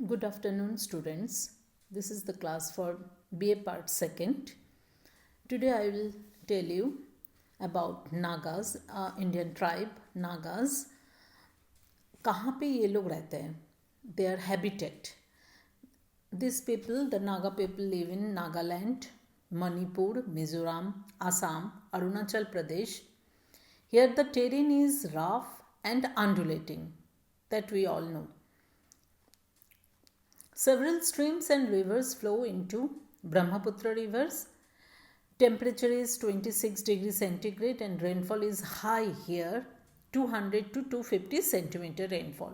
Good afternoon, students. This is the class for BA Part 2nd. Today I will tell you about Nagas, Indian tribe Nagas. कहाँ पे ये लोग रहते हैं? Their habitat. These people, the Naga people, live in Nagaland, Manipur, Mizoram, Assam, Arunachal Pradesh. Here the terrain is rough and undulating, that we all know. Several streams and rivers flow into Brahmaputra rivers. Temperature is 26 degrees centigrade and rainfall is high here, 200 to 250 centimeter rainfall.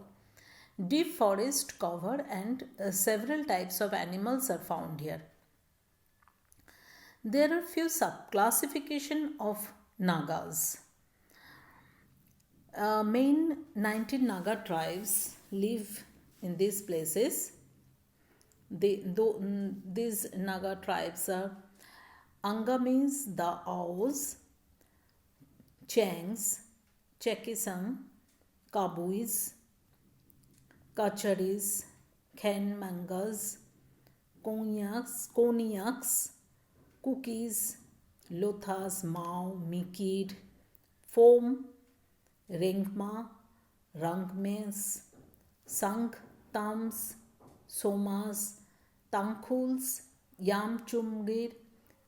Deep forest cover and several types of animals are found here. There are few sub-classification of Nagas. Main 19 Naga tribes live in these places. These Naga tribes are Angamis, the Aos, Changs, Chekisang, Kabuis, Kacharis, Khenmangas, Konyaks, Cookies, Lothas, Mao, Mikid, Foam, Rengma, Rangmes, Sang, Tams, Somas, Tangkhuls, Yamchumgir,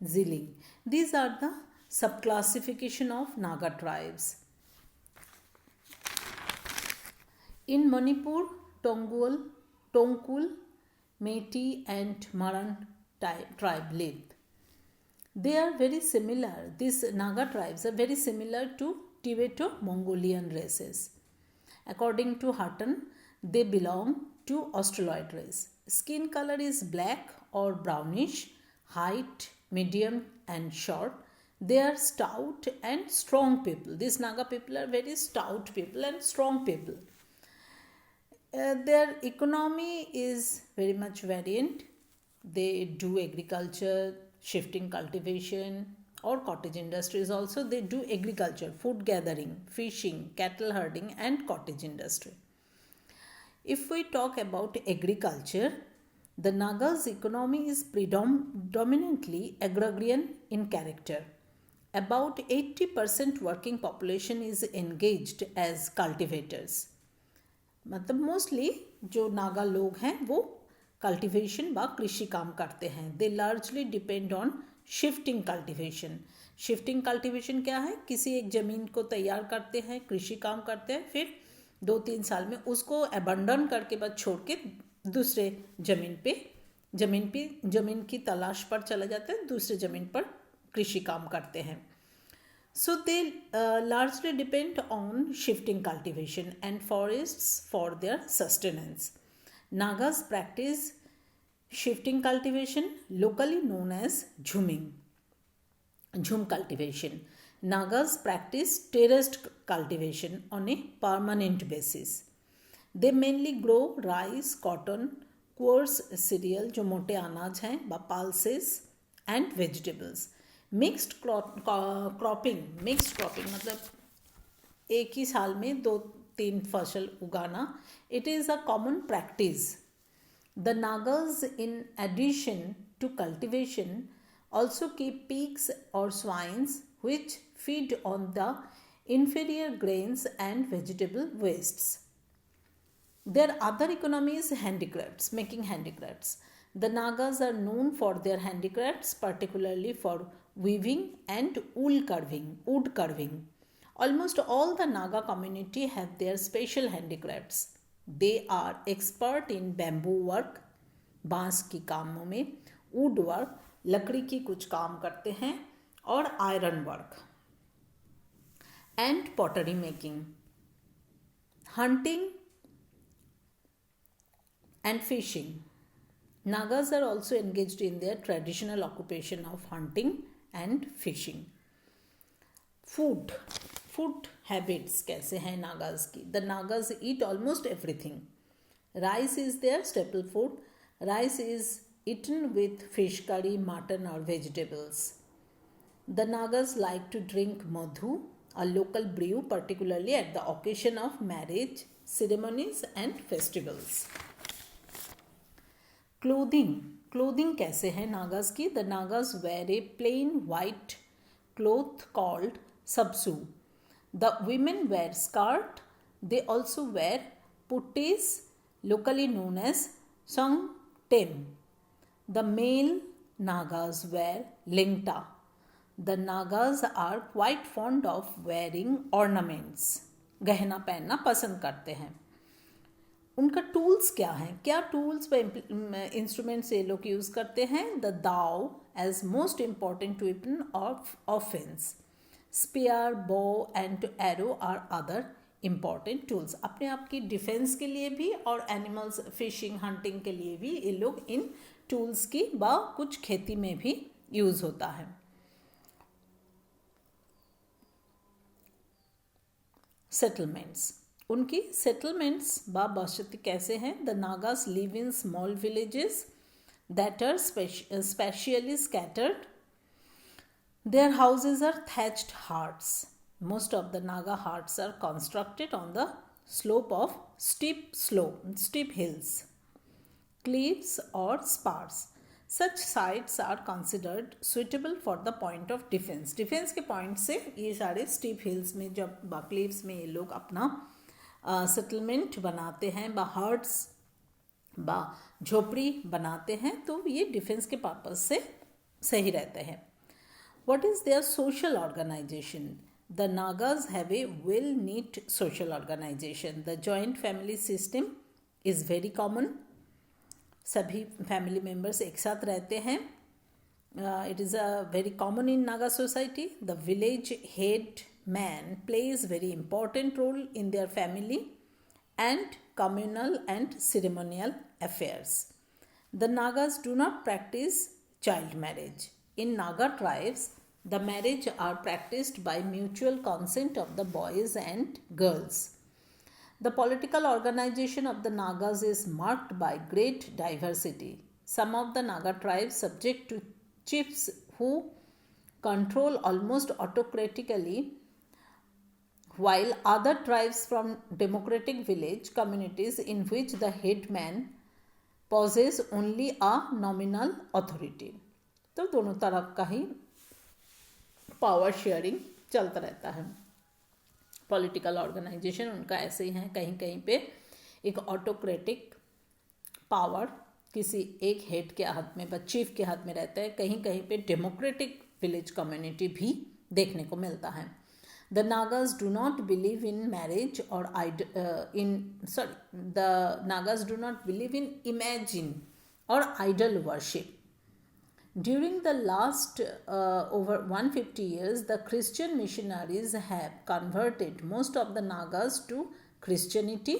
Ziling. These are the subclassification of Naga tribes. In Manipur, Tongkul, Meitei and Maran tribe live. They are very similar. These Naga tribes are very similar to Tibeto-Mongolian races. According to Hutton, they belong to Australoid race. Skin color is black or brownish, height medium and short. They are stout and strong people. These Naga people are very stout people and strong people. Their economy is very much variant. They do agriculture, shifting cultivation or cottage industries also. They do agriculture, food gathering, fishing, cattle herding and cottage industry. If we talk about agriculture, the Nagas' economy is predominantly agrarian in character. About 80% working population is engaged as cultivators. मतलब mostly जो नागा लोग हैं वो cultivation व कृषि काम करते हैं. They largely depend on shifting cultivation. Shifting cultivation क्या है? किसी एक ज़मीन को तैयार करते हैं, कृषि काम करते हैं, फिर 2-3 साल में उसको अबंडन करके बाद छोड़ के दूसरे ज़मीन की तलाश पर चले जाते हैं, दूसरे ज़मीन पर कृषि काम करते हैं. So they largely depend on shifting cultivation and forests for their sustenance. Nagas practice shifting cultivation, locally known as jhum cultivation. Nagas practice terraced cultivation on a permanent basis. They mainly grow rice, cotton, coarse cereal जो मोटे अनाज हैं, pulses and vegetables. Mixed cropping मतलब एक ही साल में 2-3 फसल उगाना. It is a common practice. The Nagas in addition to cultivation also keep pigs और swines which feed on the inferior grains and vegetable wastes. Their other economy is handicrafts, making handicrafts. The Nagas are known for their handicrafts, particularly for weaving and wood carving. Almost all the Naga community have their special handicrafts. They are expert in bamboo work, बांस की कामों में, wood work, लकड़ी की कुछ काम करते हैं, और iron work and pottery making, hunting and fishing. Nagas are also engaged in their traditional occupation of hunting and fishing. Food habits कैसे हैं नागाज की? The Nagas eat almost everything. Rice is their staple food. Rice is eaten with fish curry, mutton or vegetables. The Nagas like to drink madhu, a local brew, particularly at the occasion of marriage, ceremonies and festivals. Clothing कैसे है नागाज की? The Nagas wear a plain white cloth called सबसू. द women wear skirt. They also wear puttees, locally known as songtem. The male Nagas wear lingta. The Nagas are quite fond of wearing ornaments. गहना पहनना पसंद करते हैं. उनका tools क्या हैं? क्या टूल्स व इंस्ट्रूमेंट्स ये लोग यूज़ करते हैं? The dao is most important weapon of offence. Spear, bow and arrow are other important tools. अपने आप की डिफेंस के लिए भी और एनिमल्स फिशिंग हंटिंग के लिए भी ये लोग इन टूल्स की व कुछ खेती में भी यूज़ होता है. सेटलमेंट्स. उनकी सेटलमेंट्स व बसती कैसे हैं? The Nagas live in small villages that are specially scattered. Their houses are thatched huts. Most of the Naga huts are constructed on the slope of steep hills, cliffs or spars. Such sites are considered suitable for the point of defense. Defense के point से ये सारे steep hills में जब cliffs में ये लोग अपना settlement बनाते हैं, huts झोपड़ी बनाते हैं, तो ये डिफेंस के पर्पज से सही रहते हैं. What is their social organization? The Nagas have a well-knit social organization. The joint family system is very common. सभी family members एक साथ रहते हैं. It is very common in Naga society. The village head man plays very important role in their family and communal and ceremonial affairs. The Nagas do not practice child marriage. In Naga tribes, the marriage are practiced by mutual consent of the boys and girls. The political organization of the Nagas is marked by great diversity. Some of the Naga tribes subject to chiefs who control almost autocratically, while other tribes from democratic village communities in which the headman possesses only a nominal authority. तो दोनों तरफ का ही power sharing चलता रहता है. Political organisation उनका ऐसे ही है, कहीं कहीं पे एक ऑटोक्रेटिक पावर किसी एक हेड के हाथ में, चीफ के हाथ में रहता है. कहीं कहीं पे डेमोक्रेटिक विलेज कम्युनिटी भी देखने को मिलता है. The Nagas do not believe in marriage और the Nagas do not believe in imagine और idol worship. During the last over 150 years, the Christian missionaries have converted most of the Nagas to Christianity.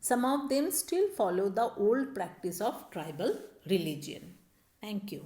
Some of them still follow the old practice of tribal religion. Thank you.